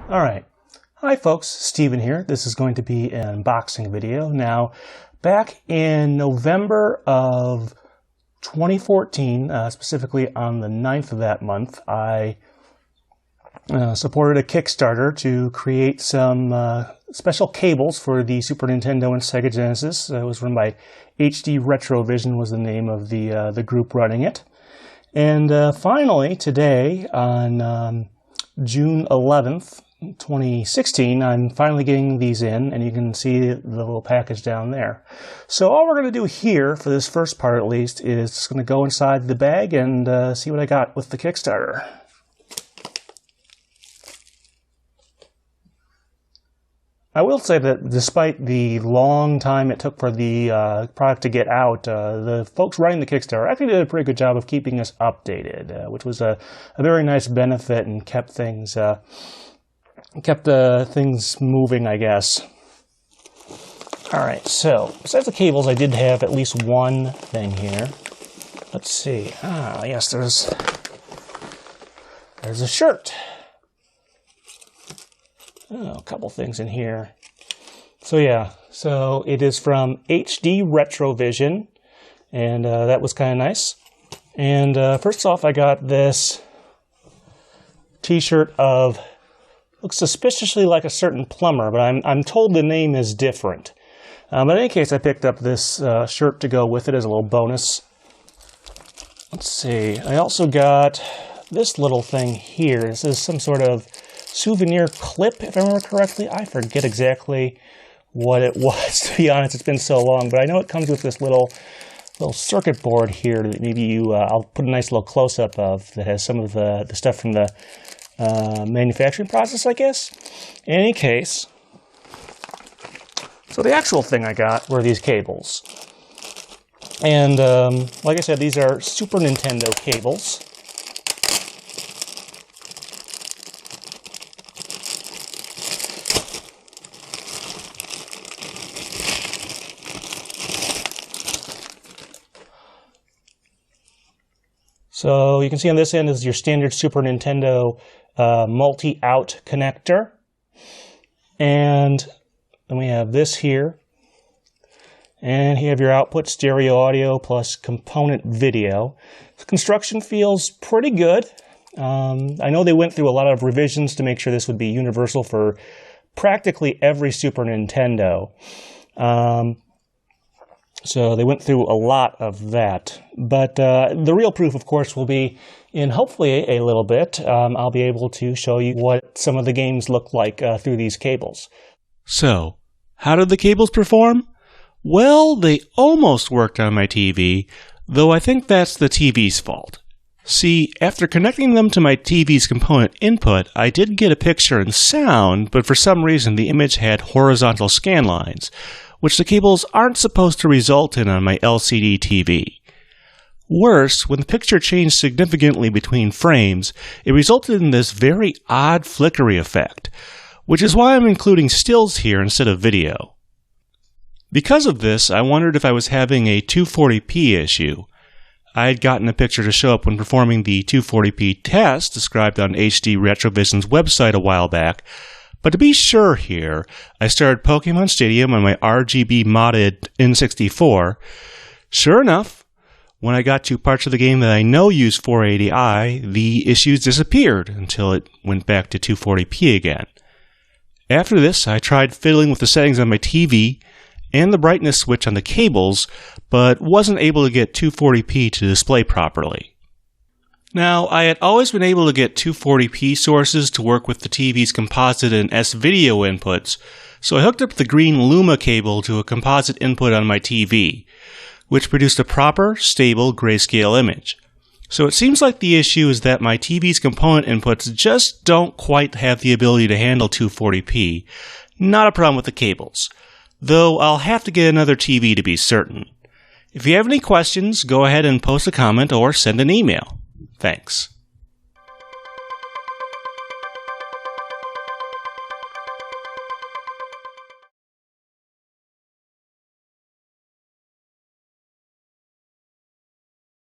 Alright, hi folks, Steven here. This is going to be an unboxing video. Now, back in November of 2014, specifically on the 9th of that month, I supported a Kickstarter to create some special cables for the Super Nintendo and Sega Genesis. It was run by Retrovision was the name of the group running it. And finally, today, on June 11th, 2016, I'm finally getting these in, and you can see the little package down there. So all we're going to do here, for this first part at least, is just going to go inside the bag and see what I got with the Kickstarter. I will say that despite the long time it took for the product to get out, the folks running the Kickstarter actually did a pretty good job of keeping us updated, which was a very nice benefit and kept things things moving, I guess. Alright, so besides the cables, I did have at least one thing here. Let's see. Yes, there's a shirt. Oh, a couple things in here. So yeah, so it is from HD Retrovision, and that was kind of nice. And first off, I got this t-shirt of, looks suspiciously like a certain plumber, but I'm told the name is different. But in any case, I picked up this shirt to go with it as a little bonus. Let's see, I also got this little thing here. This is some sort of souvenir clip, if I remember correctly. I forget exactly what it was, to be honest. It's been so long, but I know it comes with this little circuit board here that maybe I'll put a nice little close-up of that has some of the stuff from the manufacturing process, I guess. In any case, so the actual thing I got were these cables. And like I said, these are Super Nintendo cables. So you can see on this end is your standard Super Nintendo multi-out connector. And then we have this here. And you have your output stereo audio plus component video. The construction feels pretty good. I know they went through a lot of revisions to make sure this would be universal for practically every Super Nintendo. So they went through a lot of that. But the real proof, of course, will be in hopefully a little bit. I'll be able to show you what some of the games look like through these cables. So, how did the cables perform? Well, they almost worked on my TV, though I think that's the TV's fault. See, after connecting them to my TV's component input, I did get a picture and sound, but for some reason the image had horizontal scan lines, which the cables aren't supposed to result in on my LCD TV. Worse, when the picture changed significantly between frames, it resulted in this very odd flickery effect, which is why I'm including stills here instead of video. Because of this, I wondered if I was having a 240p issue. I had gotten a picture to show up when performing the 240p test described on HD Retrovision's website a while back, but to be sure here, I started Pokemon Stadium on my RGB modded N64. Sure enough, when I got to parts of the game that I know use 480i, the issues disappeared until it went back to 240p again. After this, I tried fiddling with the settings on my TV and the brightness switch on the cables, but wasn't able to get 240p to display properly. Now, I had always been able to get 240p sources to work with the TV's composite and S-video inputs, so I hooked up the green Luma cable to a composite input on my TV, which produced a proper, stable grayscale image. So it seems like the issue is that my TV's component inputs just don't quite have the ability to handle 240p. Not a problem with the cables, though I'll have to get another TV to be certain. If you have any questions, go ahead and post a comment or send an email. Thanks.